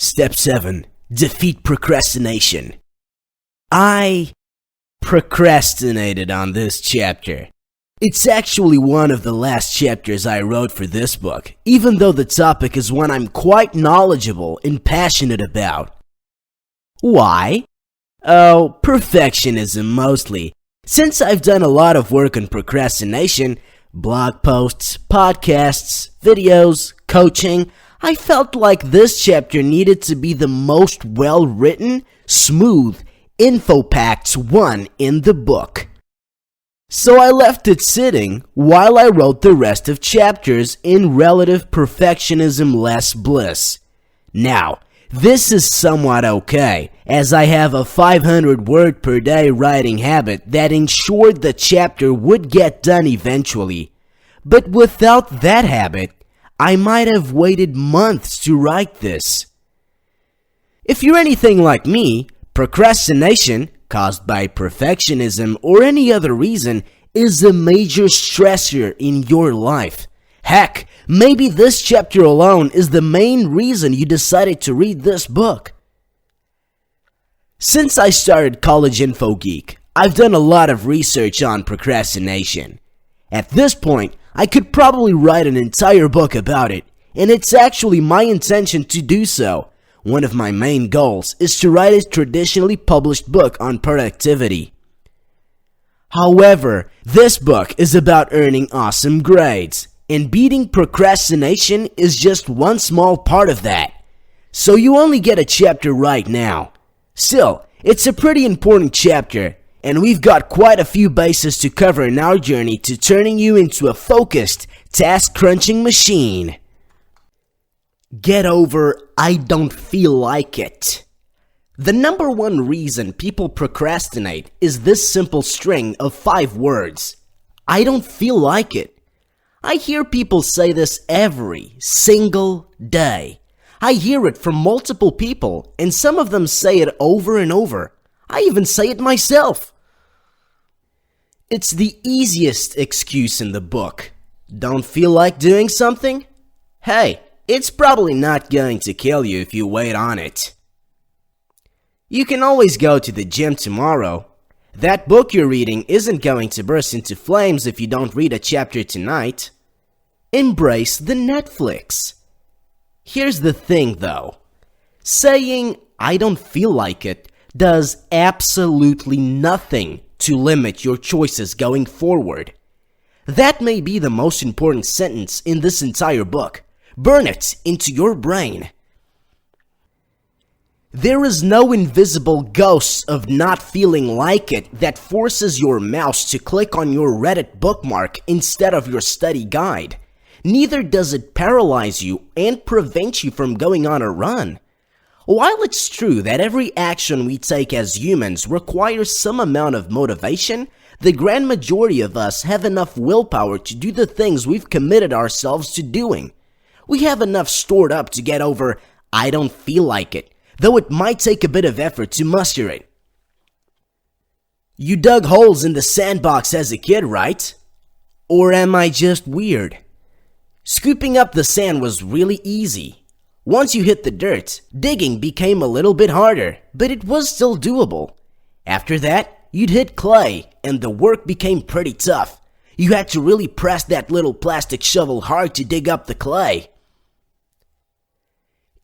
Step 7. Defeat procrastination. I procrastinated on this chapter. It's actually one of the last chapters I wrote for this book, even though the topic is one I'm quite knowledgeable and passionate about. Why? Oh, perfectionism mostly. Since I've done a lot of work on procrastination, blog posts, podcasts, videos, coaching, I felt like this chapter needed to be the most well-written, smooth, info-packed one in the book. So I left it sitting while I wrote the rest of chapters in relative perfectionism less bliss. Now, this is somewhat okay, as I have a 500 word per day writing habit that ensured the chapter would get done eventually. But without that habit, I might have waited months to write this. If you're anything like me, procrastination, caused by perfectionism or any other reason, is a major stressor in your life. Heck, maybe this chapter alone is the main reason you decided to read this book. Since I started College Info Geek, I've done a lot of research on procrastination. At this point, I could probably write an entire book about it, and it's actually my intention to do so. One of my main goals is to write a traditionally published book on productivity. However, this book is about earning awesome grades, and beating procrastination is just one small part of that. So you only get a chapter right now. Still, it's a pretty important chapter, and we've got quite a few bases to cover in our journey to turning you into a focused, task-crunching machine. Get over I don't feel like it. The number one reason people procrastinate is this simple string of 5 words. I don't feel like it. I hear people say this every single day. I hear it from multiple people, and some of them say it over and over. I even say it myself. It's the easiest excuse in the book. Don't feel like doing something? Hey, it's probably not going to kill you if you wait on it. You can always go to the gym tomorrow. That book you're reading isn't going to burst into flames if you don't read a chapter tonight. Embrace the Netflix. Here's the thing though. Saying, I don't feel like it, does absolutely nothing to limit your choices going forward. That may be the most important sentence in this entire book. Burn it into your brain. There is no invisible ghost of not feeling like it that forces your mouse to click on your Reddit bookmark instead of your study guide. Neither does it paralyze you and prevent you from going on a run. While it's true that every action we take as humans requires some amount of motivation, the grand majority of us have enough willpower to do the things we've committed ourselves to doing. We have enough stored up to get over, I don't feel like it, though it might take a bit of effort to muster it. You dug holes in the sandbox as a kid, right? Or am I just weird? Scooping up the sand was really easy. Once you hit the dirt, digging became a little bit harder, but it was still doable. After that, you'd hit clay, and the work became pretty tough. You had to really press that little plastic shovel hard to dig up the clay.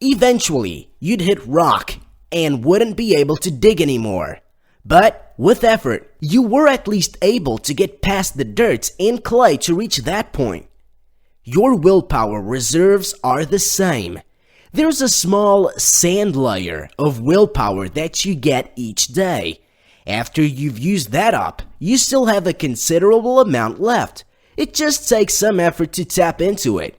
Eventually, you'd hit rock and wouldn't be able to dig anymore. But with effort, you were at least able to get past the dirt and clay to reach that point. Your willpower reserves are the same. There's a small sand layer of willpower that you get each day. After you've used that up, you still have a considerable amount left. It just takes some effort to tap into it.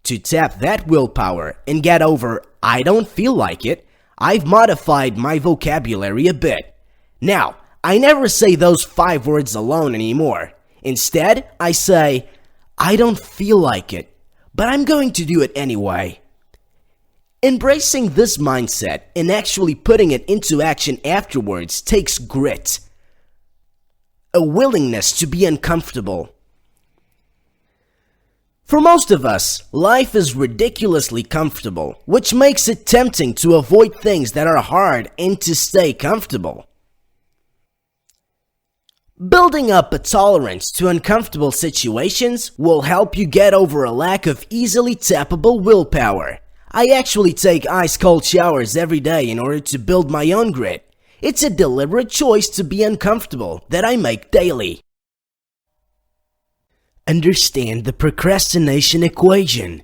To tap that willpower and get over I don't feel like it, I've modified my vocabulary a bit. Now, I never say those 5 words alone anymore. Instead, I say, I don't feel like it, but I'm going to do it anyway. Embracing this mindset and actually putting it into action afterwards takes grit. A willingness to be uncomfortable. For most of us, life is ridiculously comfortable, which makes it tempting to avoid things that are hard and to stay comfortable. Building up a tolerance to uncomfortable situations will help you get over a lack of easily tappable willpower. I actually take ice-cold showers every day in order to build my own grit. It's a deliberate choice to be uncomfortable that I make daily. Understand the procrastination equation.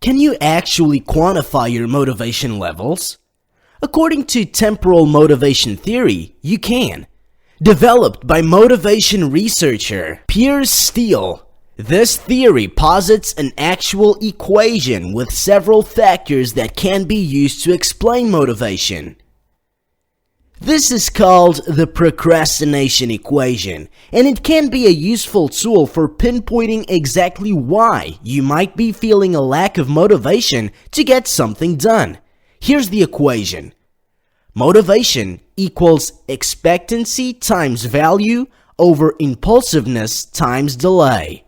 Can you actually quantify your motivation levels? According to temporal motivation theory, you can. Developed by motivation researcher Piers Steele, this theory posits an actual equation with several factors that can be used to explain motivation. This is called the procrastination equation, and it can be a useful tool for pinpointing exactly why you might be feeling a lack of motivation to get something done. Here's the equation. Motivation equals expectancy times value over impulsiveness times delay.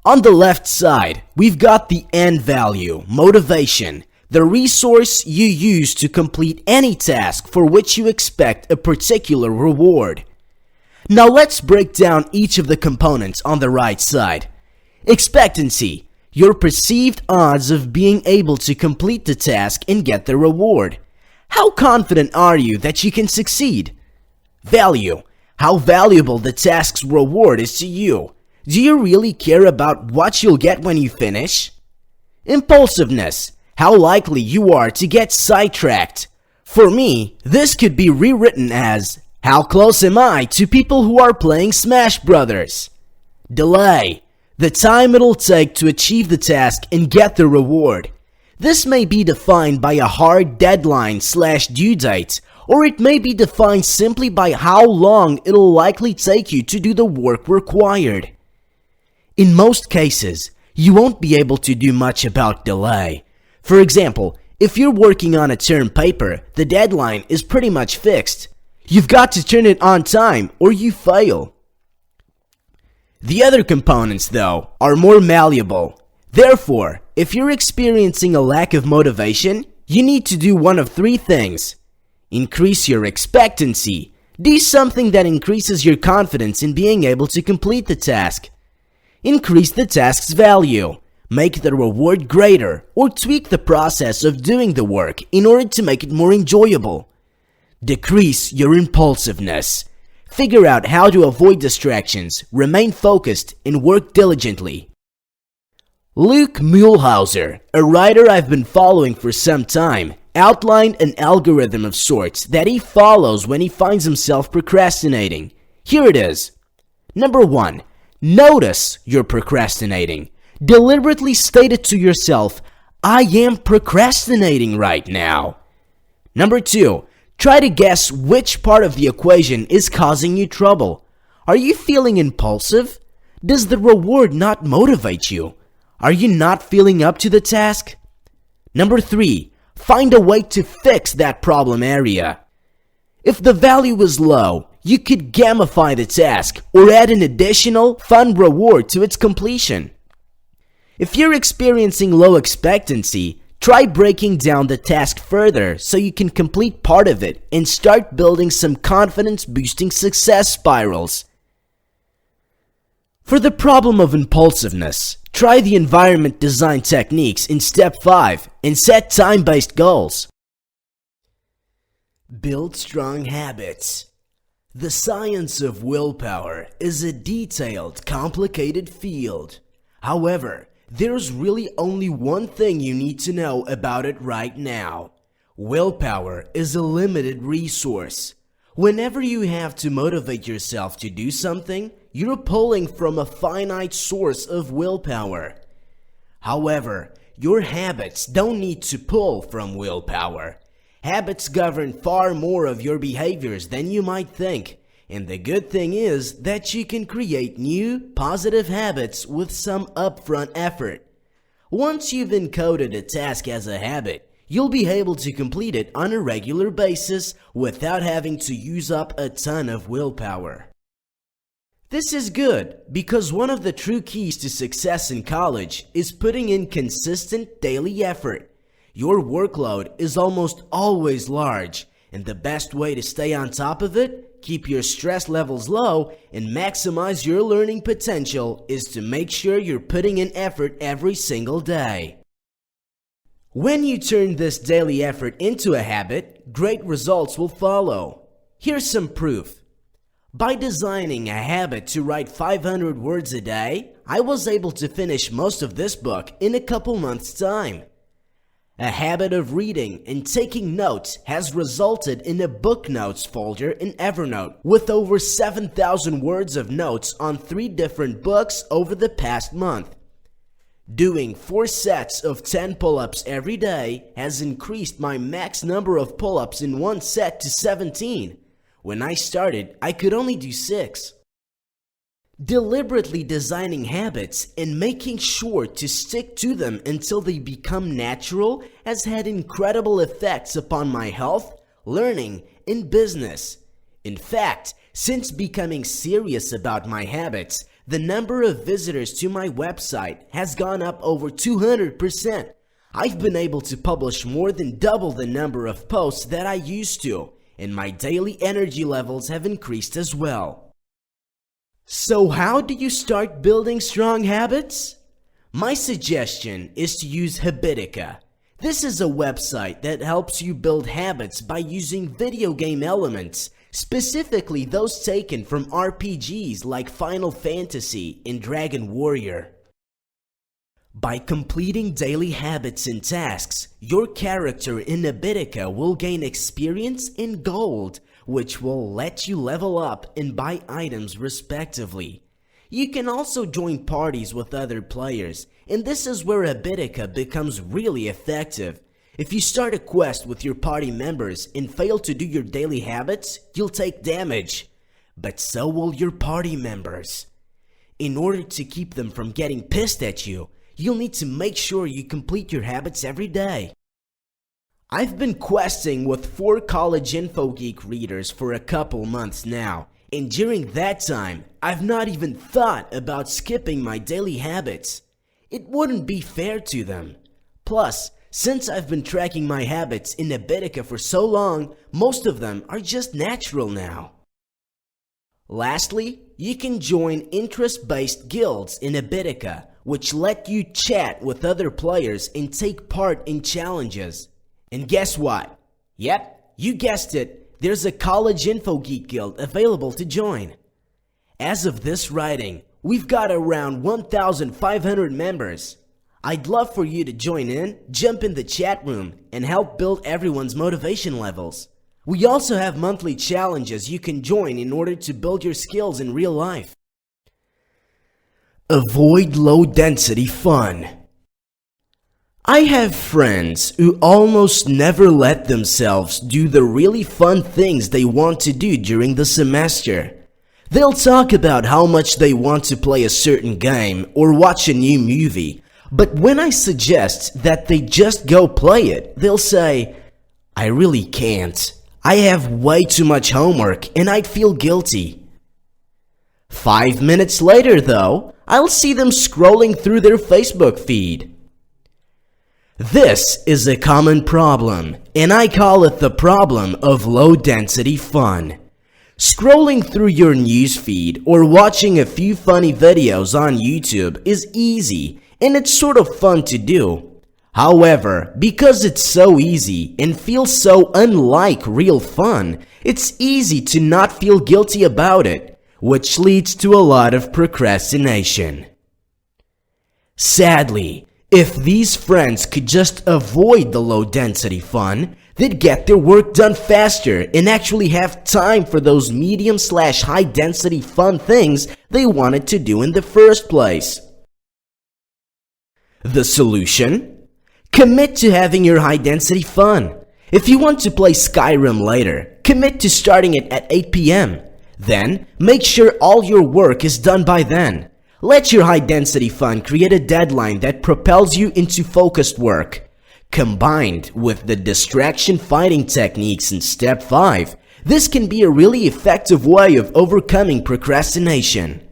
On the left side, we've got the end value, motivation, the resource you use to complete any task for which you expect a particular reward. Now let's break down each of the components on the right side. Expectancy, your perceived odds of being able to complete the task and get the reward. How confident are you that you can succeed? Value, how valuable the task's reward is to you. Do you really care about what you'll get when you finish? Impulsiveness, how likely you are to get sidetracked. For me, this could be rewritten as, how close am I to people who are playing Smash Brothers? Delay, the time it'll take to achieve the task and get the reward. This may be defined by a hard deadline/due date, or it may be defined simply by how long it'll likely take you to do the work required. In most cases, you won't be able to do much about delay. For example, if you're working on a term paper, the deadline is pretty much fixed. You've got to turn it on time or you fail. The other components, though, are more malleable. Therefore, if you're experiencing a lack of motivation, you need to do one of three things. Increase your expectancy. Do something that increases your confidence in being able to complete the task. Increase the task's value. Make the reward greater or tweak the process of doing the work in order to make it more enjoyable. Decrease your impulsiveness. Figure out how to avoid distractions, remain focused, and work diligently. Luke Muehlhauser, a writer I've been following for some time, outlined an algorithm of sorts that he follows when he finds himself procrastinating. Here it is. Number 1. Notice you're procrastinating. Deliberately state it to yourself, I am procrastinating right now. Number 2. Try to guess which part of the equation is causing you trouble. Are you feeling impulsive? Does the reward not motivate you? Are you not feeling up to the task? Number 3. Find a way to fix that problem area. If the value is low, you could gamify the task or add an additional fun reward to its completion. If you're experiencing low expectancy, try breaking down the task further so you can complete part of it and start building some confidence-boosting success spirals. For the problem of impulsiveness, try the environment design techniques in Step 5 and set time-based goals. Build strong habits. The science of willpower is a detailed, complicated field. However, there's really only one thing you need to know about it right now. Willpower is a limited resource. Whenever you have to motivate yourself to do something, you're pulling from a finite source of willpower. However, your habits don't need to pull from willpower. Habits govern far more of your behaviors than you might think. And the good thing is that you can create new, positive habits with some upfront effort. Once you've encoded a task as a habit, you'll be able to complete it on a regular basis without having to use up a ton of willpower. This is good because one of the true keys to success in college is putting in consistent daily effort. Your workload is almost always large, and the best way to stay on top of it, keep your stress levels low, and maximize your learning potential is to make sure you're putting in effort every single day. When you turn this daily effort into a habit, great results will follow. Here's some proof. By designing a habit to write 500 words a day, I was able to finish most of this book in a couple months' time. A habit of reading and taking notes has resulted in a book notes folder in Evernote with over 7,000 words of notes on 3 different books over the past month. Doing 4 sets of 10 pull-ups every day has increased my max number of pull-ups in one set to 17. When I started, I could only do 6. Deliberately designing habits and making sure to stick to them until they become natural has had incredible effects upon my health, learning, and business. In fact, since becoming serious about my habits, the number of visitors to my website has gone up over 200%. I've been able to publish more than double the number of posts that I used to, and my daily energy levels have increased as well. So how do you start building strong habits? My suggestion is to use Habitica. This is a website that helps you build habits by using video game elements, specifically those taken from RPGs like Final Fantasy and Dragon Warrior. By completing daily habits and tasks, your character in Habitica will gain experience and gold, which will let you level up and buy items respectively. You can also join parties with other players, and this is where Habitica becomes really effective. If you start a quest with your party members and fail to do your daily habits, you'll take damage. But so will your party members. In order to keep them from getting pissed at you, you'll need to make sure you complete your habits every day. I've been questing with 4 College Info Geek readers for a couple months now, and during that time, I've not even thought about skipping my daily habits. It wouldn't be fair to them. Plus, since I've been tracking my habits in Habitica for so long, most of them are just natural now. Lastly, you can join interest-based guilds in Habitica, which let you chat with other players and take part in challenges. And guess what? Yep, you guessed it, there's a College Info Geek Guild available to join. As of this writing, we've got around 1,500 members. I'd love for you to join in, jump in the chat room, and help build everyone's motivation levels. We also have monthly challenges you can join in order to build your skills in real life. Avoid low-density fun. I have friends who almost never let themselves do the really fun things they want to do during the semester. They'll talk about how much they want to play a certain game or watch a new movie, but when I suggest that they just go play it, they'll say, "I really can't. I have way too much homework and I'd feel guilty." 5 minutes later, though, I'll see them scrolling through their Facebook feed. This is a common problem, and I call it the problem of low-density fun. Scrolling through your news feed or watching a few funny videos on YouTube is easy, and it's sort of fun to do. However, because it's so easy and feels so unlike real fun, it's easy to not feel guilty about it, which leads to a lot of procrastination. Sadly, if these friends could just avoid the low-density fun, they'd get their work done faster and actually have time for those medium/high-density fun things they wanted to do in the first place. The solution? Commit to having your high-density fun. If you want to play Skyrim later, commit to starting it at 8 p.m. Then, make sure all your work is done by then. Let your high-density fun create a deadline that propels you into focused work. Combined with the distraction fighting techniques in Step 5, This can be a really effective way of overcoming procrastination.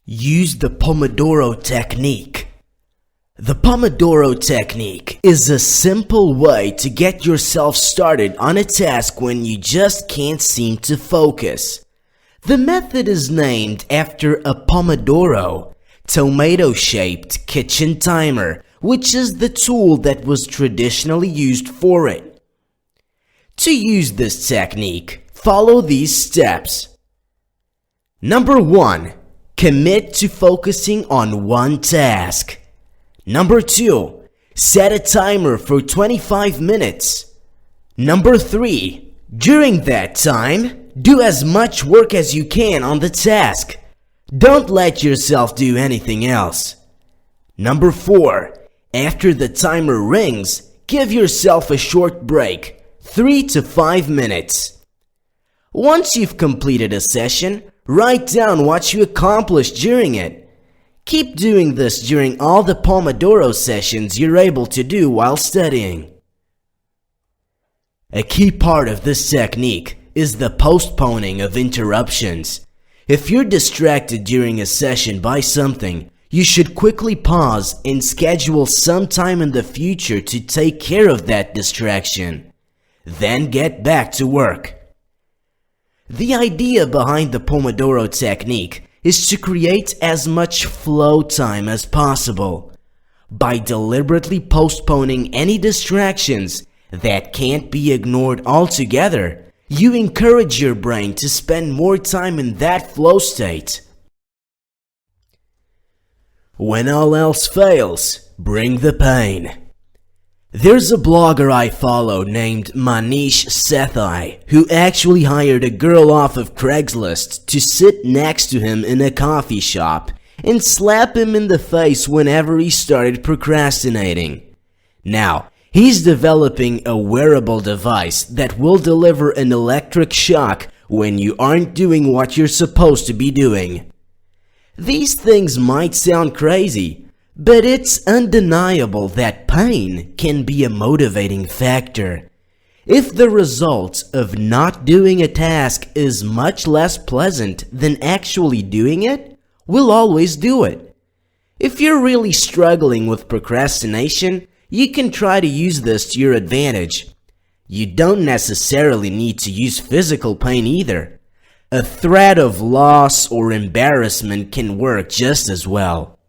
Use the Pomodoro technique. The Pomodoro technique is a simple way to get yourself started on a task when you just can't seem to focus. The method is named after a Pomodoro, tomato-shaped kitchen timer, which is the tool that was traditionally used for it. To use this technique, follow these steps. Number 1. Commit to focusing on one task. Number 2. Set a timer for 25 minutes. Number 3. During that time, do as much work as you can on the task. Don't let yourself do anything else. Number 4. After the timer rings, give yourself a short break, 3 to 5 minutes. Once you've completed a session, write down what you accomplished during it. Keep doing this during all the Pomodoro sessions you're able to do while studying. A key part of this technique is the postponing of interruptions. If you're distracted during a session by something, you should quickly pause and schedule some time in the future to take care of that distraction. Then get back to work. The idea behind the Pomodoro technique is to create as much flow time as possible. By deliberately postponing any distractions that can't be ignored altogether, you encourage your brain to spend more time in that flow state. When all else fails, bring the pain. There's a blogger I follow named Manish Sethai who actually hired a girl off of Craigslist to sit next to him in a coffee shop and slap him in the face whenever he started procrastinating. Now, he's developing a wearable device that will deliver an electric shock when you aren't doing what you're supposed to be doing. These things might sound crazy, but it's undeniable that pain can be a motivating factor. If the result of not doing a task is much less pleasant than actually doing it, we'll always do it. If you're really struggling with procrastination, you can try to use this to your advantage. You don't necessarily need to use physical pain either. A threat of loss or embarrassment can work just as well.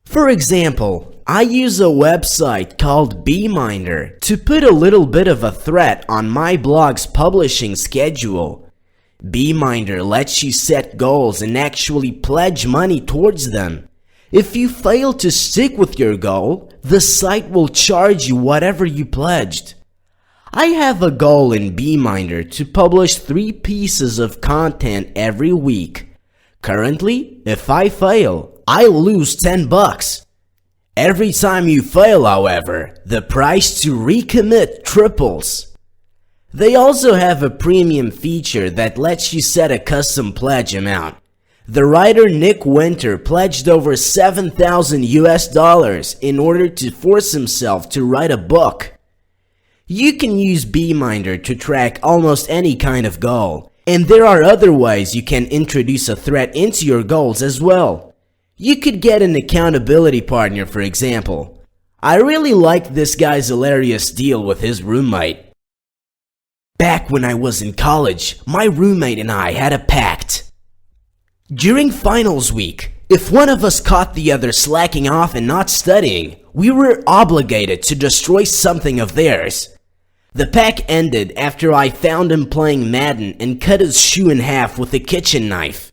For example, I use a website called Beeminder to put a little bit of a threat on my blog's publishing schedule. Beeminder lets you set goals and actually pledge money towards them. If you fail to stick with your goal, the site will charge you whatever you pledged. I have a goal in Beeminder to publish 3 pieces of content every week. Currently, if I fail, I lose $10. Every time you fail, however, the price to recommit triples. They also have a premium feature that lets you set a custom pledge amount. The writer Nick Winter pledged over $7,000 in order to force himself to write a book. You can use Beeminder to track almost any kind of goal, and there are other ways you can introduce a threat into your goals as well. You could get an accountability partner, for example. I really like this guy's hilarious deal with his roommate. Back when I was in college, my roommate and I had a pact. During finals week, if one of us caught the other slacking off and not studying, we were obligated to destroy something of theirs. The pact ended after I found him playing Madden and cut his shoe in half with a kitchen knife.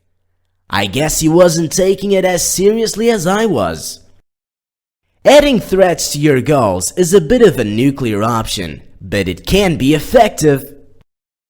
I guess he wasn't taking it as seriously as I was. Adding threats to your goals is a bit of a nuclear option, but it can be effective.